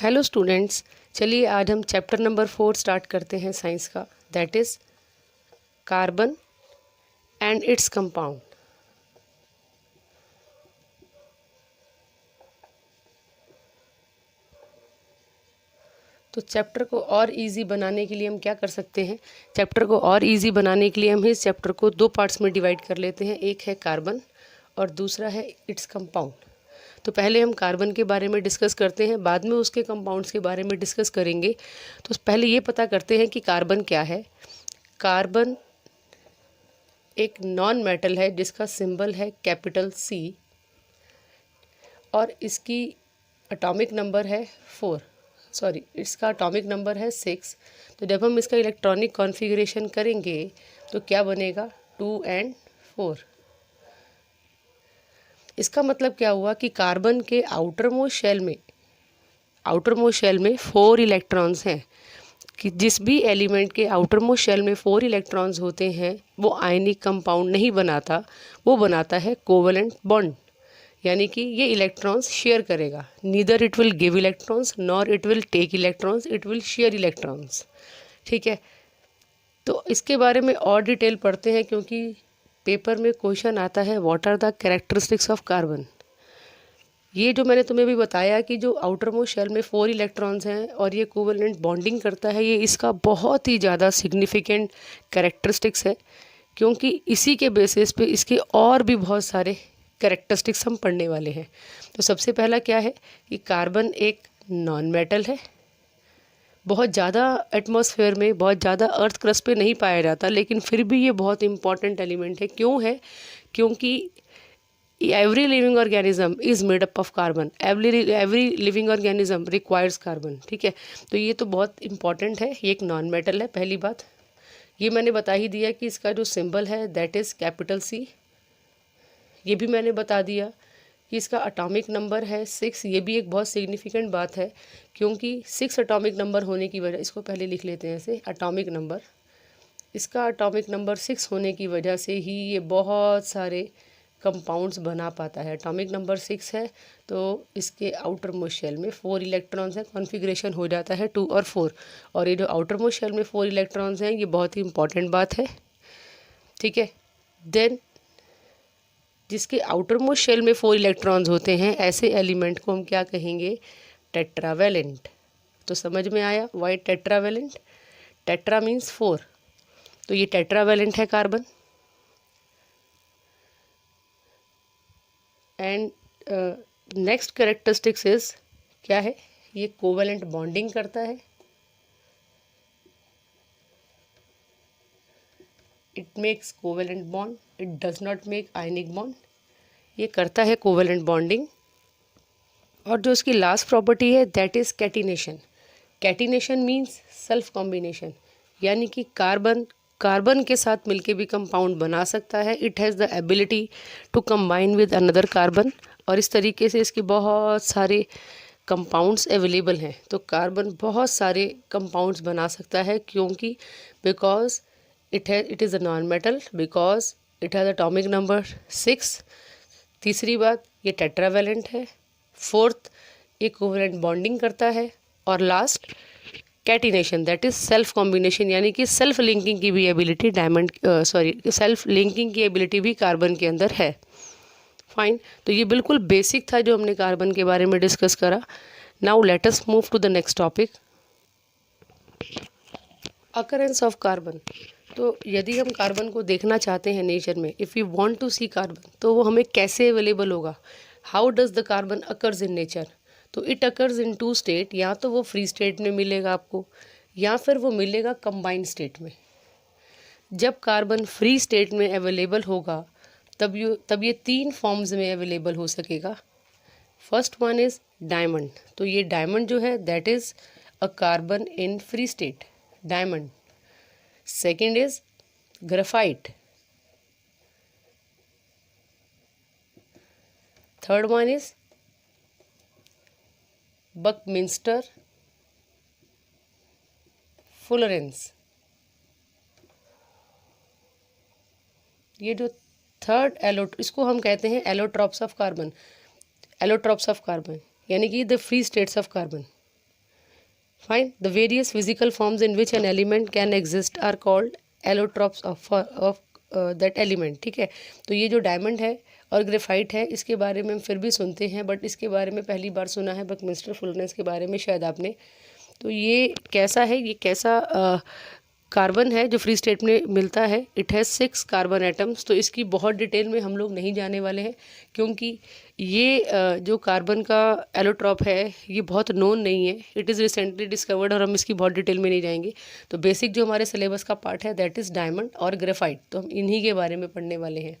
Hello students, चलिए आज हम चैप्टर नंबर 4 स्टार्ट करते हैं साइंस का, that is carbon and its compound. तो चैप्टर को और इजी बनाने के लिए हम क्या कर सकते हैं, चैप्टर को और इजी बनाने के लिए हम इस चैप्टर को दो पार्ट्स में डिवाइड कर लेते हैं। एक है कार्बन और दूसरा है इट्स कंपाउंड। तो पहले हम कार्बन के बारे में डिस्कस करते हैं, बाद में उसके कंपाउंड्स के बारे में डिस्कस करेंगे। तो पहले ये पता करते हैं कि कार्बन क्या है। कार्बन एक नॉन मेटल है जिसका सिंबल है कैपिटल C और इसकी एटॉमिक नंबर है 4, इसका एटॉमिक नंबर है 6। तो जब हम इसका इलेक्ट्रॉनिक कॉन्फ़िगरेशन करेंगे तो क्या बनेगा 2 and 4। इसका मतलब क्या हुआ कि कार्बन के आउटर मोस्ट शेल में 4 इलेक्ट्रॉन्स हैं, कि जिस भी एलिमेंट के आउटर मोस्ट शेल में 4 इलेक्ट्रॉन्स होते हैं वो आयनिक कंपाउंड नहीं बनाता, वो बनाता है कोवेलेंट बॉन्ड। यानी कि ये इलेक्ट्रॉन्स शेयर करेगा, neither it will give electrons nor it will take electrons, it will share electrons. ठीक है, तो इसके बारे में और डिटेल पढ़ते हैं क्योंकि पेपर में क्वेश्चन आता है what are the characteristics of carbon. ये जो मैंने तुम्हें भी बताया कि जो आउटर मोस्ट शेल में 4 इलेक्ट्रॉन्स हैं और ये कोवेलेंट बॉन्डिंग करता है, ये इसका बहुत ही ज़्यादा सिग्निफिकेंट कैरेक्टरिस्टिक्स है, क्योंकि इसी के बेसिस पे इसके और भी बहुत सारे कैरेक्टरिस्टिक्स हम पढ़ने वाले हैं। तो सबसे पहला क्या है कि कार्बन एक नॉन मेटल है, बहुत ज़्यादा एटमॉस्फेयर में, बहुत ज़्यादा अर्थ क्रस्ट पे नहीं पाया जाता, लेकिन फिर भी ये बहुत इंपॉर्टेंट एलिमेंट है। क्यों है? क्योंकि every living organism is made up of carbon, every living organism requires carbon. ठीक है, तो ये तो बहुत इंपॉर्टेंट है। ये एक नॉन मेटल है, पहली बात। ये मैंने बता ही दिया कि इसका जो सिंबल है दैट इज़ कैपिटल C। ये भी मैंने बता दिया कि इसका एटॉमिक नंबर है 6। ये भी एक बहुत सिग्निफिकेंट बात है, क्योंकि 6 एटॉमिक नंबर होने की वजह, इसको पहले लिख लेते हैं ऐसे, एटॉमिक नंबर, इसका एटॉमिक नंबर 6 होने की वजह से ही ये बहुत सारे कंपाउंड्स बना पाता है। एटॉमिक नंबर 6 है तो इसके आउटर मोस्ट शेल में 4 इलेक्ट्रॉन्स हैं, कॉन्फ़िगरेशन हो जाता है 2 और 4। और ये जो आउटर मोस्ट शेल में 4 इलेक्ट्रॉन्स हैं, ये बहुत ही इंपॉर्टेंट बात है। ठीक है, देन जिसके आउटर मोस्ट शेल में 4 इलेक्ट्रॉन्स होते हैं, ऐसे एलिमेंट को हम क्या कहेंगे? टेट्रावेलेंट। तो समझ में आया वाई टेट्रावेलेंट? टेट्रा मीन्स 4, तो ये टेट्रावेलेंट है carbon. And next characteristics is क्या है? ये कोवेलेंट बॉन्डिंग करता है। It makes covalent bond, it does not make ionic bond. ये करता है कोवेलेंट बॉन्डिंग। और जो इसकी लास्ट प्रॉपर्टी है that is catenation. Catenation means self combination, यानी कि कार्बन के साथ मिलके भी कंपाउंड बना सकता है। It has the ability to combine with another carbon, और इस तरीके से इसके बहुत सारे कंपाउंड्स अवेलेबल हैं। तो कार्बन बहुत सारे कंपाउंड्स बना सकता है, क्योंकि because it is a non metal, because it has atomic number 6। तीसरी बात, ये टेट्रावेलेंट है। फोर्थ, ये कोवेलेंट बॉन्डिंग करता है। और last, catenation, that is self combination, यानी कि सेल्फ लिंकिंग की भी एबिलिटी सेल्फ लिंकिंग की एबिलिटी भी कार्बन के अंदर है। फाइन, तो ये बिल्कुल बेसिक था जो हमने कार्बन के बारे में डिस्कस करा। Now let us move to the next topic, occurrence of carbon. तो यदि हम कार्बन को देखना चाहते हैं नेचर में, if you want to see carbon, तो वो हमें कैसे अवेलेबल होगा? How does the carbon occurs in nature? तो इट अकर्स इन 2 स्टेट, या तो वो फ्री स्टेट में मिलेगा आपको, या फिर वो मिलेगा कंबाइंड स्टेट में। जब कार्बन फ्री स्टेट में अवेलेबल होगा तब ये 3 फॉर्म्स में अवेलेबल हो सकेगा। First one is diamond. तो ये डायमंड जो है that is a carbon in free state, diamond. Second is graphite. Third one is buckminster fullerenes. ये जो थर्ड इसको हम कहते हैं एलोट्रॉप्स ऑफ कार्बन, यानी कि the free states of carbon. Fine. The various physical forms in which an element can exist are called allotropes of that element. ठीक है, तो ये जो डायमंड है और ग्रेफाइट है इसके बारे में हम फिर भी सुनते हैं, बट इसके बारे में पहली बार सुना है बकमिस्टर फुलरेंस के बारे में शायद आपने। तो ये कैसा है, ये कैसा कार्बन है जो फ्री स्टेट में मिलता है। It has 6 carbon atoms. तो इसकी बहुत डिटेल में हम लोग नहीं जाने वाले हैं, क्योंकि ये जो कार्बन का एलोट्रॉप है ये बहुत नोन नहीं है, इट इज़ रिसेंटली डिस्कवर्ड, और हम इसकी बहुत डिटेल में नहीं जाएंगे। तो बेसिक जो हमारे सिलेबस का पार्ट है दैट इज़ डायमंड और ग्रेफाइट, तो हम इन्हीं के बारे में पढ़ने वाले हैं।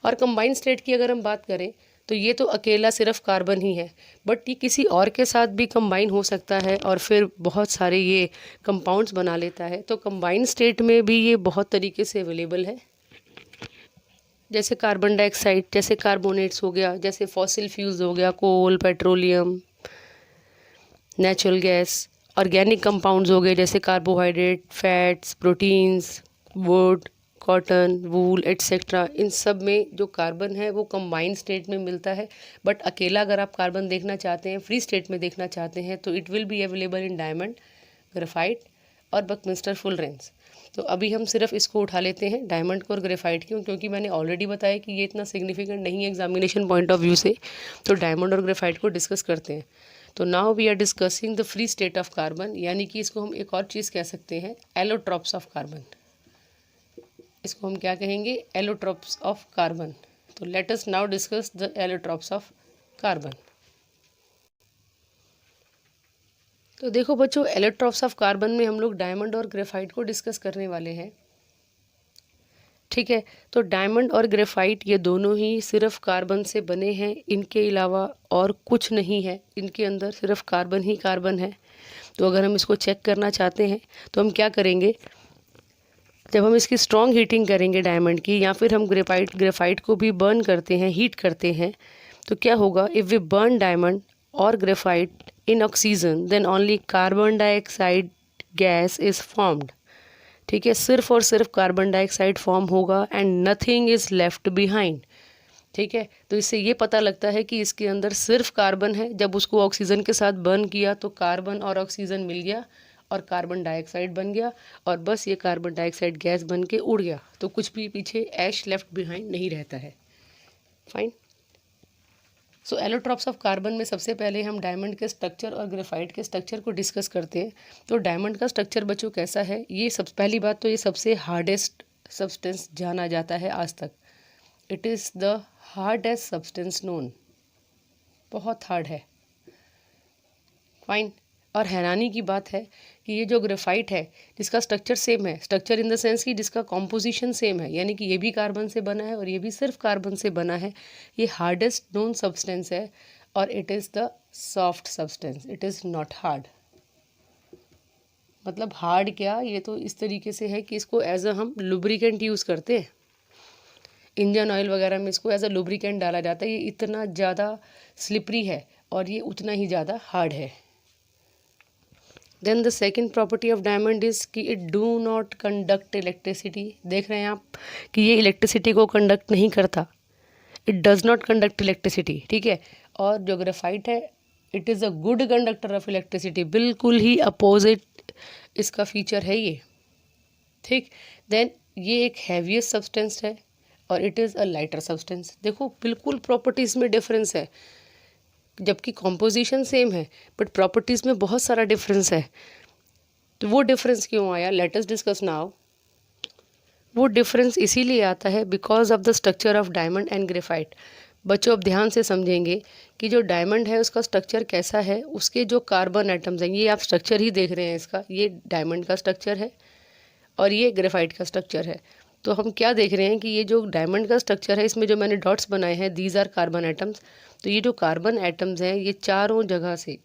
और कंबाइंड स्टेट की अगर हम बात करें तो ये तो अकेला सिर्फ कार्बन ही है, बट ये किसी और के साथ भी कंबाइन हो सकता है और फिर बहुत सारे ये कंपाउंड्स बना लेता है। तो कंबाइंड स्टेट में भी ये बहुत तरीके से अवेलेबल है, जैसे कार्बन डाइऑक्साइड, जैसे कार्बोनेट्स हो गया, जैसे फॉसिल फ्यूल्स हो गया, coal, petroleum, natural gas, organic compounds हो गए जैसे carbohydrate, fats, proteins, wood, cotton, wool etcetera. इन सब में जो कार्बन है वो कंबाइंड स्टेट में मिलता है, बट अकेला अगर आप कार्बन देखना चाहते हैं, फ्री स्टेट में देखना चाहते हैं, तो it will be available in diamond, graphite और बकमिस्टर फुलरेंस। तो अभी हम सिर्फ इसको उठा लेते हैं, डायमंड को और ग्रेफाइट क्यों, क्योंकि मैंने ऑलरेडी बताया कि ये इतना सिग्निफिकेंट नहीं है एग्जामिनेशन पॉइंट ऑफ व्यू से। तो डायमंड और ग्रेफाइट को डिस्कस करते हैं। तो now we are discussing the free state of carbon, यानी कि इसको हम एक और चीज़ कह सकते हैं, एलोट्रॉप्स ऑफ कार्बन। इसको हम क्या कहेंगे, एलोट्रॉप्स ऑफ कार्बन। तो let us now discuss the allotropes of carbon. तो देखो बच्चों, एलोट्रॉप्स ऑफ कार्बन में हम लोग डायमंड और ग्रेफाइट को डिस्कस करने वाले हैं। ठीक है, तो डायमंड और ग्रेफाइट ये दोनों ही सिर्फ कार्बन से बने हैं, इनके अलावा और कुछ नहीं है, इनके अंदर सिर्फ कार्बन ही कार्बन है। तो अगर हम इसको चेक करना चाहते हैं तो हम क्या करेंगे, जब हम इसकी स्ट्रॉन्ग हीटिंग करेंगे डायमंड की, या फिर हम ग्रेफाइट को भी बर्न करते हैं, हीट करते हैं, तो क्या होगा, इफ़ वी बर्न डायमंड और graphite in oxygen then only carbon dioxide gas is formed. ठीक है, सिर्फ और सिर्फ कार्बन डाइऑक्साइड फॉर्म होगा and nothing is left behind. ठीक है, तो इससे ये पता लगता है कि इसके अंदर सिर्फ कार्बन है। जब उसको ऑक्सीजन के साथ बर्न किया तो कार्बन और ऑक्सीजन मिल गया और कार्बन डाइऑक्साइड बन गया, और बस ये कार्बन डाइऑक्साइड गैस बन के उड़ गया, तो कुछ भी पीछे ऐश लेफ्ट बिहाइंड नहीं रहता है। Fine. So allotropes of carbon में सबसे पहले हम डायमंड के स्ट्रक्चर और ग्रेफाइट के स्ट्रक्चर को डिस्कस करते हैं। तो डायमंड का स्ट्रक्चर बच्चों कैसा है, ये सब पहली बात तो ये सबसे हार्डेस्ट सब्सटेंस जाना जाता है आज तक। It is the hardest substance known, बहुत हार्ड है। फाइन। और हैरानी की बात है कि ये जो ग्रेफाइट है जिसका स्ट्रक्चर सेम है, स्ट्रक्चर इन द सेंस कि जिसका कॉम्पोजिशन सेम है, यानी कि ये भी कार्बन से बना है और ये भी सिर्फ कार्बन से बना है, ये हार्डेस्ट नोन सब्सटेंस है और it is the soft substance, it is not hard. मतलब हार्ड क्या, ये तो इस तरीके से है कि इसको एज अ हम लुब्रिकेंट यूज़ करते हैं, इंजन ऑयल वगैरह में इसको एज अ लुब्रिकेंट डाला जाता है। ये इतना ज़्यादा स्लिपरी है और ये उतना ही ज़्यादा हार्ड है। Then the second property of diamond is कि it do not conduct electricity. देख रहे हैं आप कि ये इलेक्ट्रिसिटी को कंडक्ट नहीं करता, it does not conduct electricity. ठीक है, और जो ग्रेफाइट है it is a good conductor of electricity, बिल्कुल ही अपोजिट इसका फीचर है ये। ठीक, देन ये एक हैवीएस्ट सब्सटेंस है और it is a lighter substance. देखो बिल्कुल प्रॉपर्टीज़ में डिफरेंस है, जबकि कॉम्पोजिशन सेम है बट प्रॉपर्टीज़ में बहुत सारा डिफरेंस है। तो वो डिफरेंस क्यों आया, लेट अस डिस्कस नाउ। वो डिफरेंस इसीलिए आता है because of the structure of diamond and graphite. बच्चों अब ध्यान से समझेंगे कि जो डायमंड है उसका स्ट्रक्चर कैसा है, उसके जो कार्बन एटम्स हैं, ये आप स्ट्रक्चर ही देख रहे हैं इसका, ये डायमंड का स्ट्रक्चर है और ये ग्रेफाइट का स्ट्रक्चर है। तो हम क्या देख रहे हैं कि ये जो डायमंड का स्ट्रक्चर है इसमें जो मैंने डॉट्स बनाए हैं दीज आर कार्बन एटम्स। तो ये जो कार्बन एटम्स हैं ये चारों जगह से,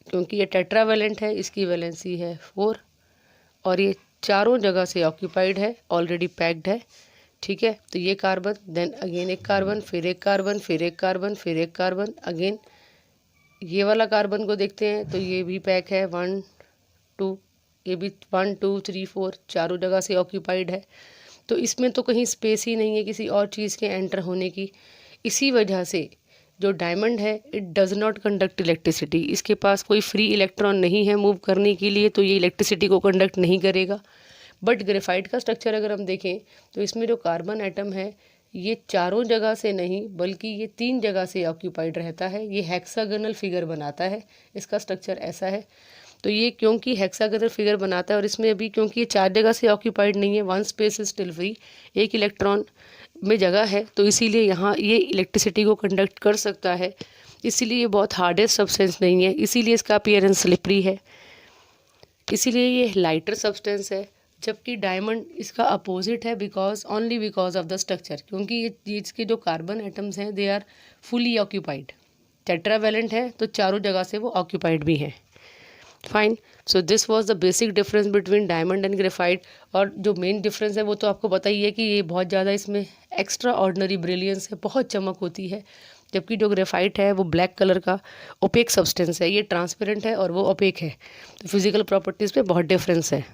क्योंकि ये टेट्रावेलेंट है, इसकी वैलेंसी है 4 और ये चारों जगह से ऑक्यूपाइड है, ऑलरेडी पैक्ड है। ठीक है, तो ये कार्बन, देन अगेन एक कार्बन, फिर एक कार्बन, फिर एक कार्बन, फिर एक कार्बन, अगेन ये वाला कार्बन को देखते हैं तो ये भी पैक है 1 2, ये भी 1 2 3 4 चारों जगह से ऑक्यूपाइड है। तो इसमें तो कहीं स्पेस ही नहीं है किसी और चीज़ के एंटर होने की। इसी वजह से जो डायमंड है it does not conduct electricity, इसके पास कोई फ्री इलेक्ट्रॉन नहीं है मूव करने के लिए, तो ये इलेक्ट्रिसिटी को कंडक्ट नहीं करेगा। बट ग्रेफाइट का स्ट्रक्चर अगर हम देखें तो इसमें जो कार्बन एटम है ये चारों जगह से नहीं बल्कि ये 3 जगह से ऑक्यूपाइड रहता है। ये हेक्सागोनल फिगर बनाता है, इसका स्ट्रक्चर ऐसा है। तो ये क्योंकि हेक्सागोनल फिगर बनाता है और इसमें अभी क्योंकि ये 4 जगह से ऑक्यूपाइड नहीं है, one space is still free, एक इलेक्ट्रॉन में जगह है, तो इसीलिए यहाँ ये इलेक्ट्रिसिटी को कंडक्ट कर सकता है। इसीलिए ये बहुत हार्डेस्ट सब्सटेंस नहीं है, इसीलिए इसका अपीयरेंस स्लिपरी है, इसीलिए ये लाइटर सब्सटेंस है। जबकि डायमंड इसका अपोजिट है only because of the structure, क्योंकि ये इसके जो कार्बन एटम्स हैं they are fully occupied, tetravalent है तो चारों जगह से वो ऑक्यूपाइड भी हैं। Fine, so this was the basic difference between diamond and graphite. और जो मेन डिफरेंस है वो तो आपको पता ही है कि ये बहुत ज़्यादा इसमें एक्स्ट्रा ऑर्डिनरी ब्रिलियंस है, बहुत चमक होती है। जबकि जो ग्रेफाइट है वो ब्लैक कलर का ओपेक सब्सटेंस है, ये ट्रांसपेरेंट है और वो ओपेक है, तो फिजिकल प्रॉपर्टीज़ पे बहुत डिफरेंस है।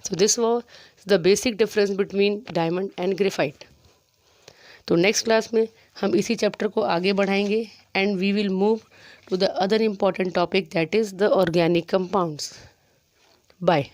So this was the basic difference between diamond and graphite. तो नेक्स्ट क्लास में हम इसी चैप्टर को आगे बढ़ाएंगे and we will move to the other important topic, that is the organic compounds. Bye.